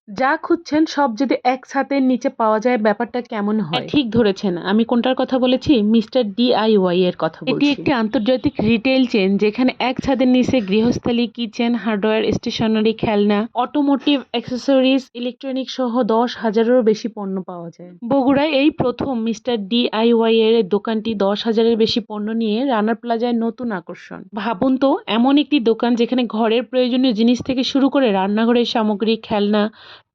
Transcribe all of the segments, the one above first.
যা খুঁজছেন সব যদি এক ছাদের নিচে পাওয়া যায় ব্যাপারটা কেমন হয়? ঠিক ধরেছেন। আমি কোনটার কথা বলেছি? মিস্টার DIY এর কথা বলছি। এটি একটি আন্তর্জাতিক রিটেইল চেইন যেখানে এক ছাদের নিচে গৃহস্থালী, কিচেন, হার্ডওয়্যার, স্টেশনারি, খেলনা, অটোমোটিভ, অ্যাক্সেসরিজ, ইলেকট্রনিক সহ ১০,০০০-এরও বেশি পণ্য পাওয়া যায়। বগুড়ায় এই প্রথম মিস্টার DIY এর দোকানটি ১০,০০০-এর বেশি পণ্য নিয়ে রানা প্লাজায় নতুন আকর্ষণ। ভাবুন তো এমন একটি দোকান যেখানে ঘরের প্রয়োজনীয় জিনিস থেকে শুরু করে রান্নাঘরের সামগ্রী, খেলনা,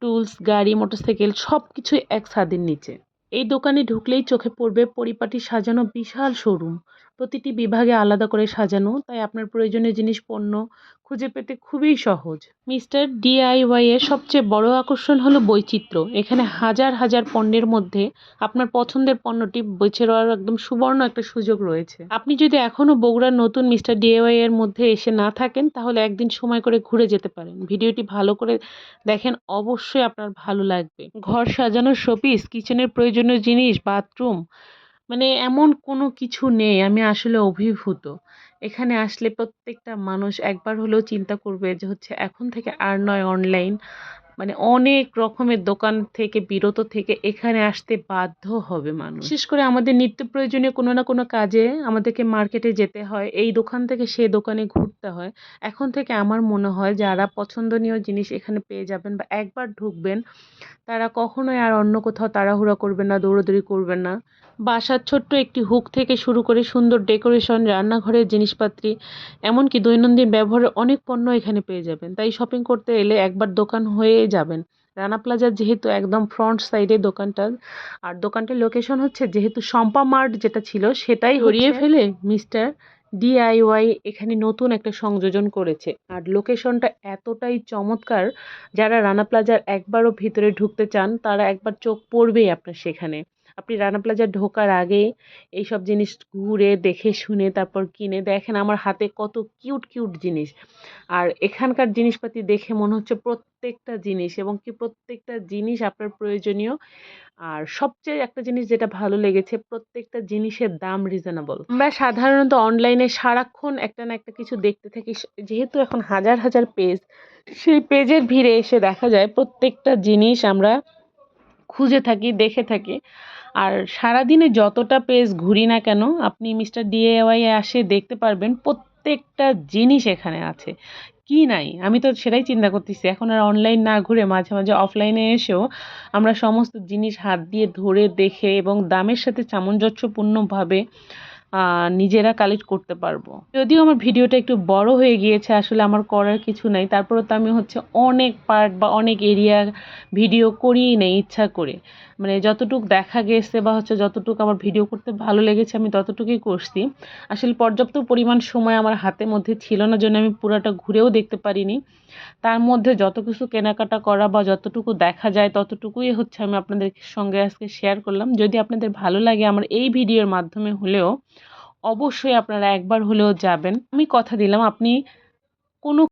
টুলস, গাড়ি, মোটরসাইকেল সবকিছুই এক ছাদের নিচে। এই দোকানে ঢুকলেই চোখে পড়বে পরিপাটি সাজানো বিশাল শোরুম। প্রতিটি বিভাগে আলাদা করে সাজানো, তাই আপনার প্রয়োজনীয় জিনিস পণ্য খুঁজে পেতে খুবই সহজ। মিস্টার DIY এর সবচেয়ে বড় আকর্ষণ হলো বৈচিত্র্য। এখানে হাজার হাজার পণ্যের মধ্যে আপনার পছন্দের পণ্যটি বেছে নেওয়ার একদম সুবর্ণ একটা সুযোগ রয়েছে। আপনি যদি এখনো বগুড়ার নতুন মিস্টার DIY এর মধ্যে এসে না থাকেন তাহলে একদিন সময় করে ঘুরে যেতে পারেন। ভিডিওটি ভালো করে দেখেন, অবশ্যই আপনার ভালো লাগবে। ঘর সাজানোর শোপিস, কিচেনের প্রয়োজনীয় জিনিস, বাথরুম, মানে এমন কোনো কিছু নেই। আমি আসলে অভিভূত। এখানে আসলে প্রত্যেকটা মানুষ একবার হলেও চিন্তা করবে যে হচ্ছে এখন থেকে আর নয় অনলাইন। মানে অনেক রকমের দোকান থেকে বিরত থেকে এখানে আসতে বাধ্য হবে মানুষ। বিশেষ করে আমাদের নিত্য প্রয়োজনীয় কোনো না কোনো কাজে আমাদেরকে মার্কেটে যেতে হয়। এই দোকান থেকে সে দোকানে ঘুরতে হয়। এখন থেকে আমার মনে হয় যারা পছন্দনীয় জিনিস এখানে পেয়ে যাবেন বা একবার ঢুকবেন, তারা কখনোই আর অন্য কোথাও তাড়াহুড়া করবেন না, দৌড়াদৌড়ি করবেন না। বাসার ছোট্ট একটি হুক থেকে শুরু করে সুন্দর ডেকোরেশন, রান্নাঘরের জিনিসপাতি, এমনকি দৈনন্দিন ব্যবহারের অনেক পণ্য এখানে পেয়ে যাবেন। তাই শপিং করতে এলে একবার দোকান হয়েই যাবেন। রানা প্লাজার যেহেতু একদম ফ্রন্ট সাইডে দোকানটা, আর দোকানটার লোকেশন হচ্ছে যেহেতু শম্পা মার্ট যেটা ছিল সেটাই সরিয়ে ফেলে মিস্টার DIY এখানে নতুন একটা সংযোজন করেছে। আর লোকেশনটা এতটাই চমৎকার, যারা রানা প্লাজার একবারও ভিতরে ঢুকতে চান তারা একবার চোখ পড়বেই আপনার সেখানে। আপনি রানা প্লাজা ঢোকার আগে এইসব জিনিস ঘুরে দেখে শুনে তারপর কিনে দেখেন আমার হাতে কত কিউট কিউট জিনিস। আর এখানকার জিনিসপাতি দেখে মনে হচ্ছে প্রত্যেকটা জিনিস এবং কি প্রত্যেকটা জিনিস আপনার প্রয়োজনীয়। আর সবচেয়ে একটা জিনিস যেটা ভালো লেগেছে, প্রত্যেকটা জিনিসের দাম রিজনেবল। আমরা সাধারণত অনলাইনে সারাক্ষণ একটা না একটা কিছু দেখতে থাকি। যেহেতু এখন হাজার হাজার পেজ, সেই পেজের ভিড়ে এসে দেখা যায় প্রত্যেকটা জিনিস আমরা খুঁজে থাকি, দেখে থাকি। আর সারাদিনে যতটা পেজ ঘুরি না কেন আপনি মিস্টার DIY এ আসে দেখতে পারবেন প্রত্যেকটা জিনিস এখানে আছে। কি নাই? আমি তো সেটাই চিন্তা করতেছি। এখন আর অনলাইন না ঘুরে মাঝে, মাঝে অফলাইনে এসেও আমরা সমস্ত জিনিস হাত দিয়ে ধরে দেখে এবং দামের সাথে সামঞ্জস্যপূর্ণভাবে নিজেরা কালেক্ট করতে পারবো। যদিও আমার ভিডিওটা একটু বড় হয়ে গিয়েছে, আসলে আমার করার কিছু নাই। তারপরেও তো আমি হচ্ছে অনেক পার্ট বা অনেক এরিয়া ভিডিও করিই নেই ইচ্ছা করে। মানে যতটুক দেখা গেছে বা হচ্ছে যতটুকু আমার ভিডিও করতে ভালো লেগেছে আমি ততটুকুই করছি। আসলে পর্যাপ্ত পরিমাণ সময় আমার হাতের মধ্যে ছিল না জন্য আমি পুরাটা ঘুরেও দেখতে পারিনি। তার মধ্যে যত কিছু কেনাকাটা করা বা যতটুকু দেখা যায় ততটুকুই হচ্ছে আমি আপনাদের সঙ্গে আজকে শেয়ার করলাম। যদি আপনাদের ভালো লাগে আমার এই ভিডিওর মাধ্যমে হলেও অবশ্যই আপনারা একবার হলেও যাবেন। আমি কথা দিলাম আপনি কোনো